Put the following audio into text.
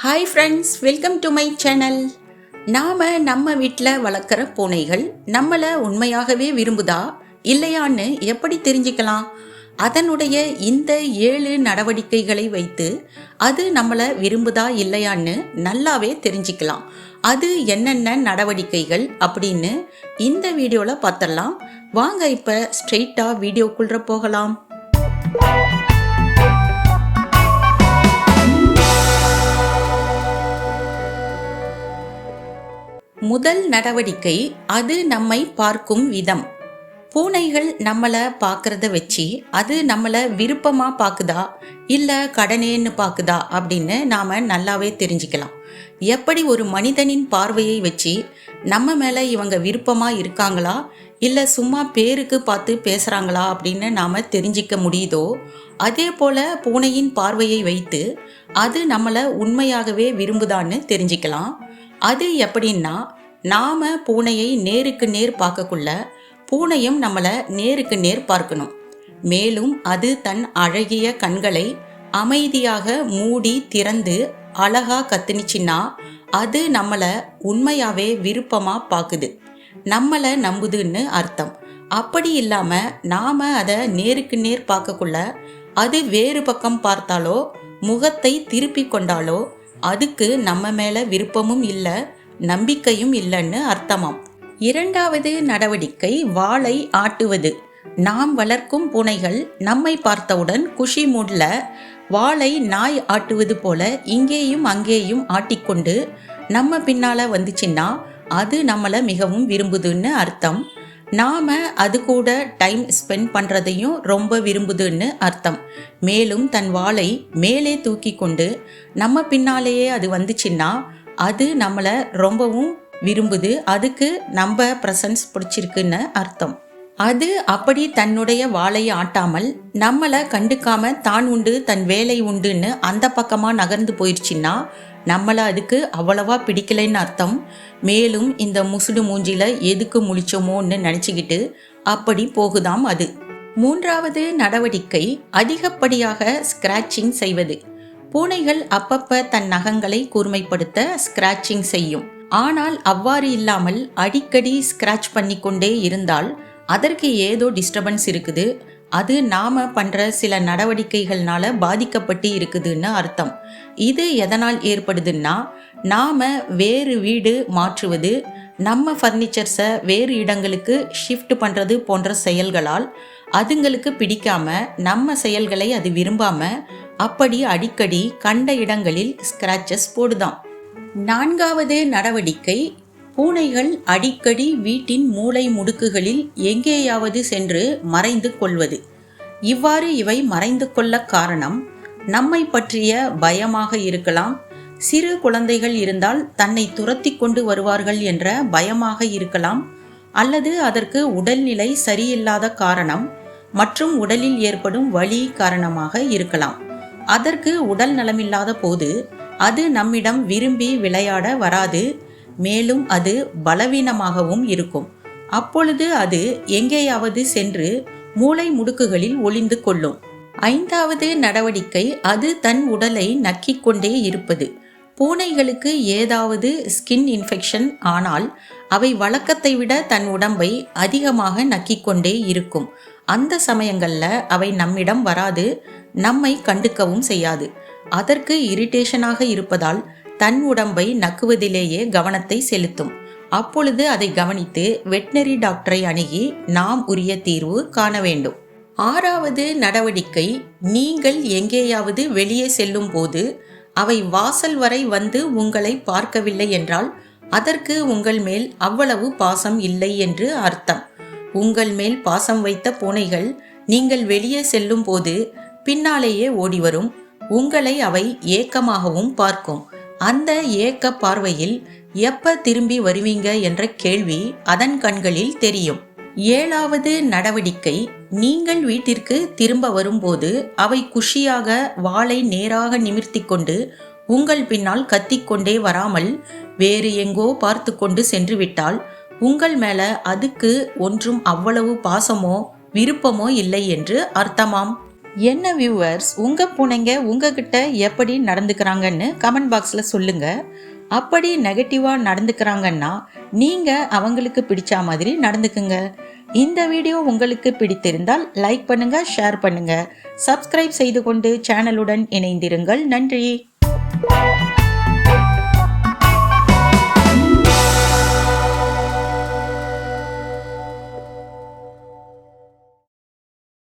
Hi friends, welcome to my channel. நம்ம வீட்டில் வளர்க்குற பூனைகள் நம்மளை உண்மையாகவே விரும்புதா இல்லையான்னு எப்படி தெரிஞ்சுக்கலாம்? அதனுடைய இந்த 7 நடவடிக்கைகளை வைத்து அது நம்மளை விரும்புதா இல்லையான்னு நல்லாவே தெரிஞ்சுக்கலாம். அது என்னென்ன நடவடிக்கைகள் அப்படின்னு இந்த வீடியோவில் பார்த்துடலாம். வாங்க இப்போ ஸ்ட்ரெயிட்டாக வீடியோக்குள்ளே போகலாம். முதல் நடவடிக்கை, அது நம்மை பார்க்கும் விதம். பூனைகள் நம்மளை பார்க்குறத வச்சு அது நம்மளை விருப்பமாக பார்க்குதா இல்லை கடனேன்னு பார்க்குதா அப்படின்னு நாம் நல்லாவே தெரிஞ்சுக்கலாம். எப்படி ஒரு மனிதனின் பார்வையை வச்சு நம்ம மேலே இவங்க விருப்பமாக இருக்காங்களா இல்லை சும்மா பேருக்கு பார்த்து பேசுகிறாங்களா அப்படின்னு நாம் தெரிஞ்சிக்க முடியுதோ, அதே போல் பூனையின் பார்வையை வைத்து அது நம்மளை உண்மையாகவே விரும்புதான்னு தெரிஞ்சுக்கலாம். அது எப்படின்னா, நாம் பூனையை நேருக்கு நேர் பார்க்கக்குள்ள பூனையும் நம்மளை நேருக்கு நேர் பார்க்கணும். மேலும் அது தன் அழகிய கண்களை அமைதியாக மூடி திறந்து அழகா கத்துனுச்சின்னா அது நம்மளை உண்மையாகவே விருப்பமாக பார்க்குது, நம்மளை நம்புதுன்னு அர்த்தம். அப்படி இல்லாமல் நாம் அதை நேருக்கு நேர் பார்க்கக்குள்ள அது வேறு பக்கம் பார்த்தாலோ முகத்தை திருப்பி கொண்டாலோ அதுக்கு நம்ம மேலே விருப்பமும் இல்லை, நம்பிக்கையும் இல்லைன்னு அர்த்தமாம். இரண்டாவது நடவடிக்கை, வாலை ஆட்டுவது. நாம் வளர்க்கும் பூனைகள் நம்மை பார்த்தவுடன் குஷி மூட்ல வாலை நாய் ஆட்டுவது போல இங்கேயும் அங்கேயும் ஆட்டிக்கொண்டு நம்ம பின்னால் வந்துச்சுன்னா அது நம்மளை மிகவும் விரும்புதுன்னு அர்த்தம். நாம் அது கூட டைம் ஸ்பெண்ட் பண்ணுறதையும் ரொம்ப விரும்புதுன்னு அர்த்தம். மேலும் தன் வாலை மேலே தூக்கி கொண்டு நம்ம பின்னாலேயே அது வந்துச்சுன்னா அது நம்மளை ரொம்பவும் விரும்புது, அதுக்கு நம்ம ப்ரெசன்ஸ் பிடிச்சிருக்குன்னு அர்த்தம். அது அப்படி தன்னுடைய வாலை ஆட்டாமல் நம்மளை கண்டுக்காம தான் உண்டு தன் வேலை உண்டுன்னு அந்த பக்கமாக நகர்ந்து போயிடுச்சுன்னா நம்மளை அதுக்கு அவ்வளவா பிடிக்கலைன்னு அர்த்தம். மேலும் இந்த முசுடு மூஞ்சில எதுக்கு முழிச்சோமோன்னு நினச்சிக்கிட்டு அப்படி போகுதாம் அது. மூன்றாவது நடவடிக்கை, அதிகப்படியாக ஸ்கிராச்சிங் செய்வது. பூனைகள் அப்பப்ப தன் நகங்களை கூர்மைப்படுத்த ஸ்கிராச்சிங் செய்யும். ஆனால் அவ்வாறு இல்லாமல் அடிக்கடி ஸ்கிராச் பண்ணி கொண்டே இருந்தால் அதற்கு ஏதோ டிஸ்டர்பன்ஸ் இருக்குது, அது நாம் பண்ணுற சில நடவடிக்கைகள்னால பாதிக்கப்பட்டு இருக்குதுன்னு அர்த்தம். இது எதனால் ஏற்படுதுன்னா, நாம் வேறு வீடு மாற்றுவது, நம்ம ஃபர்னிச்சர்ஸை வேறு இடங்களுக்கு ஷிஃப்ட் பண்ணுறது போன்ற செயல்களால் அதுங்களுக்கு பிடிக்காம நம்ம செயல்களை அது விரும்பாமல் அப்படி அடிக்கடி கண்ட இடங்களில் ஸ்கிராச்சஸ் போடுதாம். நான்காவது நடவடிக்கை, பூனைகள் அடிக்கடி வீட்டின் மூலை முடுக்குகளில் எங்கேயாவது சென்று மறைந்து கொள்வது. இவ்வாறு இவை மறைந்து கொள்ள காரணம் நம்மை பற்றிய பயமாக இருக்கலாம், சிறு குழந்தைகள் இருந்தால் தன்னை துரத்தி கொண்டு வருவார்கள் என்ற பயமாக இருக்கலாம், அல்லது அதற்கு உடல்நிலை சரியில்லாத காரணம் மற்றும் உடலில் ஏற்படும் வலி காரணமாக இருக்கலாம். அதற்கு உடல் நலமில்லாத போது அது நம்மிடம் விரும்பி விளையாட வராது, மேலும் அது பலவீனமாகவும் இருக்கும். அப்பொழுது அது எங்கேயாவது சென்று மூளை முடுக்குகளில் ஒளிந்து கொள்ளும். ஐந்தாவது நடவடிக்கை, அது தன் உடலை நக்கிக்கொண்டே இருப்பது. பூனைகளுக்கு ஏதாவது ஸ்கின் இன்ஃபெக்ஷன் ஆனால் அவை வழக்கத்தை விட தன் உடம்பை அதிகமாக நக்கிக்கொண்டே இருக்கும். அந்த சமயங்களில் அவை நம்மிடம் வராது, நம்மை கண்டுக்கவும் செய்யாது. அதற்கு இரிட்டேஷனாக இருப்பதால் தன் உடம்பை நக்குவதிலேயே கவனத்தை செலுத்தும். அப்பொழுது அதை கவனித்து வெட்டினரி டாக்டரை அணுகி நாம் உரிய தீர்வு காண வேண்டும். ஆறாவது நடவடிக்கை, நீங்கள் எங்கேயாவது வெளியே செல்லும் போது அவை வாசல் வரை வந்து உங்களை பார்க்கவில்லை என்றால் அதற்கு உங்கள் மேல் அவ்வளவு பாசம் இல்லை என்று அர்த்தம். உங்கள் மேல் பாசம் வைத்த பூனைகள் நீங்கள் வெளியே செல்லும் போது பின்னாலேயே ஓடி வரும். உங்களை அவை ஏக்கமாகவும் பார்க்கும். அந்த ஏக்க பார்வையில் எப்ப திரும்பி வருவீங்க என்ற கேள்வி அதன் கண்களில் தெரியும். ஏழாவது நடவடிக்கை, நீங்கள் வீட்டிற்கு திரும்ப வரும்போது அவை குஷியாக வாளை நேராக நிமிர்த்தி கொண்டு உங்கள் பின்னால் கத்திக்கொண்டே வராமல் வேறு எங்கோ பார்த்து கொண்டு சென்று விட்டால் உங்கள் மேல அதுக்கு ஒன்றும் அவ்வளவு பாசமோ விருப்பமோ இல்லை என்று அர்த்தமாம். என்ன வியூவர்ஸ், உங்கள் பூனைங்க உங்ககிட்ட எப்படி நடந்துக்கிறாங்கன்னு கமெண்ட் பாக்ஸில் சொல்லுங்கள். அப்படி நெகட்டிவாக நடந்துக்கிறாங்கன்னா நீங்கள் அவங்களுக்கு பிடிச்ச மாதிரி நடந்துக்குங்க. இந்த வீடியோ உங்களுக்கு பிடித்திருந்தால் லைக் பண்ணுங்கள், ஷேர் பண்ணுங்கள், சப்ஸ்கிரைப் செய்து கொண்டு சேனலுடன் இணைந்திருங்கள். நன்றி.